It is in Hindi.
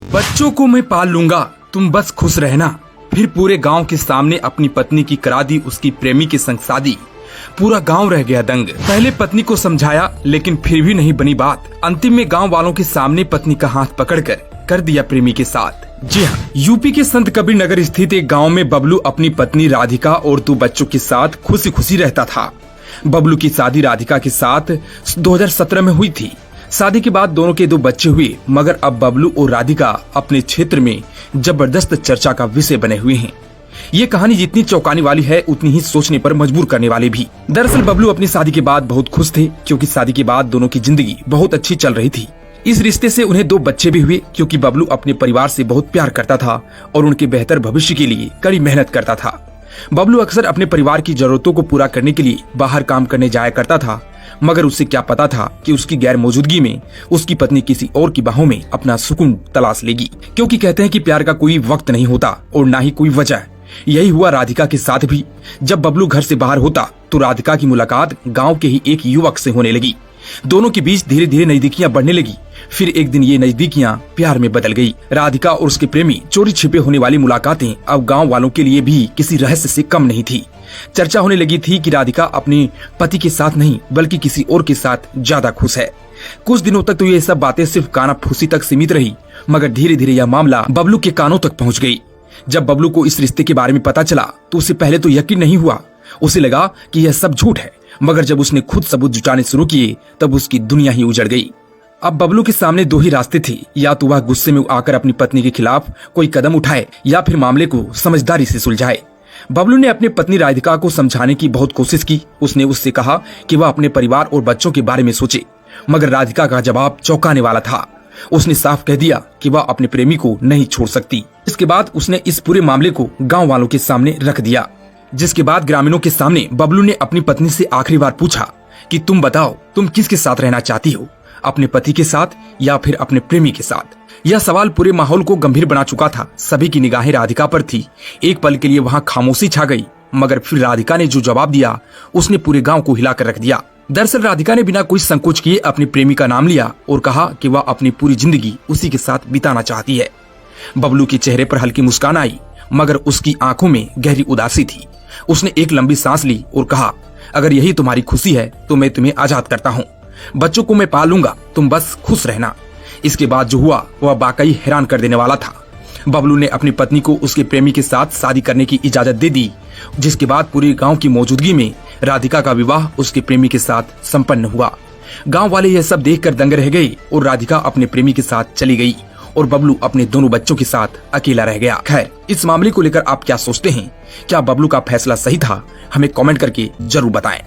बच्चों को मैं पाल लूंगा, तुम बस खुश रहना। फिर पूरे गांव के सामने अपनी पत्नी की करा दी उसकी प्रेमी के संग शादी। पूरा गांव रह गया दंग। पहले पत्नी को समझाया लेकिन फिर भी नहीं बनी बात। अंतिम में गांव वालों के सामने पत्नी का हाथ पकड़कर कर दिया प्रेमी के साथ। जी हाँ, यूपी के संत कबीर नगर स्थित एक गांव में बबलू अपनी पत्नी राधिका और 2 बच्चों के साथ खुशी खुशी रहता था। बबलू की शादी राधिका के साथ 2017 में हुई थी। शादी के बाद दोनों के 2 बच्चे हुए, मगर अब बबलू और राधिका अपने क्षेत्र में जबरदस्त चर्चा का विषय बने हुए हैं। ये कहानी जितनी चौंकाने वाली है उतनी ही सोचने पर मजबूर करने वाली भी। दरअसल बबलू अपनी शादी के बाद बहुत खुश थे, क्योंकि शादी के बाद दोनों की जिंदगी बहुत अच्छी चल रही थी। इस रिश्ते से उन्हें 2 बच्चे भी हुए, क्योंकि बबलू अपने परिवार से बहुत प्यार करता था और उनके बेहतर भविष्य के लिए कड़ी मेहनत करता था। बबलू अक्सर अपने परिवार की जरूरतों को पूरा करने के लिए बाहर काम करने जाया करता था, मगर उसे क्या पता था कि उसकी गैर मौजूदगी में उसकी पत्नी किसी और की बाहों में अपना सुकून तलाश लेगी। क्योंकि कहते हैं कि प्यार का कोई वक्त नहीं होता और ना ही कोई वजह। यही हुआ राधिका के साथ भी। जब बबलू घर से बाहर होता तो राधिका की मुलाकात गांव के ही एक युवक से होने लगी। दोनों के बीच धीरे धीरे नजदीकियां बढ़ने लगी। फिर एक दिन ये नजदीकियां प्यार में बदल गई। राधिका और उसके प्रेमी चोरी छिपे होने वाली मुलाकातें अब गांव वालों के लिए भी किसी रहस्य से कम नहीं थी। चर्चा होने लगी थी कि राधिका अपने पति के साथ नहीं बल्कि किसी और के साथ ज्यादा खुश है। कुछ दिनों तक तो ये सब बातें सिर्फ कानाफूसी तक सीमित रही, मगर धीरे धीरे यह मामला बबलू के कानों तक पहुँच गई। जब बबलू को इस रिश्ते के बारे में पता चला तो उसे पहले तो यकीन नहीं हुआ। उसे लगा कि यह सब झूठ है, मगर जब उसने खुद सबूत जुटाने शुरू किए तब उसकी दुनिया ही उजड़ गई। अब बबलू के सामने 2 ही रास्ते थे, या तो वह गुस्से में आकर अपनी पत्नी के खिलाफ कोई कदम उठाए या फिर मामले को समझदारी से सुलझाए। बबलू ने अपनी पत्नी राधिका को समझाने की बहुत कोशिश की। उसने उससे कहा कि वह अपने परिवार और बच्चों के बारे में सोचे, मगर राधिका का जवाब चौंकाने वाला था। उसने साफ कह दिया कि वह अपने प्रेमी को नहीं छोड़ सकती। इसके बाद उसने इस पूरे मामले को गाँव वालों के सामने रख दिया, जिसके बाद ग्रामीणों के सामने बबलू ने अपनी पत्नी से आखिरी बार पूछा कि तुम बताओ, तुम किसके साथ रहना चाहती हो, अपने पति के साथ या फिर अपने प्रेमी के साथ। यह सवाल पूरे माहौल को गंभीर बना चुका था। सभी की निगाहें राधिका पर थी। एक पल के लिए वहां खामोशी छा गई, मगर फिर राधिका ने जो जवाब दिया उसने पूरे गांव को हिलाकर रख दिया। दरअसल राधिका ने बिना कोई संकोच किए अपने प्रेमी का नाम लिया और कहा कि वह अपनी पूरी जिंदगी उसी के साथ बिताना चाहती है। बबलू के चेहरे पर हल्की मुस्कान आई, मगर उसकी आंखों में गहरी उदासी थी। उसने एक लंबी सांस ली और कहा, अगर यही तुम्हारी खुशी है तो मैं तुम्हें आजाद करता हूँ। बच्चों को मैं पाल लूंगा, तुम बस खुश रहना। इसके बाद जो हुआ वह वाकई हैरान कर देने वाला था। बबलू ने अपनी पत्नी को उसके प्रेमी के साथ शादी करने की इजाजत दे दी, जिसके बाद पूरे गांव की मौजूदगी में राधिका का विवाह उसके प्रेमी के साथ संपन्न हुआ। गांव वाले यह सब देखकर दंग रह गए और राधिका अपने प्रेमी के साथ चली गई और बबलू अपने दोनों बच्चों के साथ अकेला रह गया। खैर, इस मामले को लेकर आप क्या सोचते हैं? क्या बबलू का फैसला सही था? हमें कमेंट करके जरूर बताएं।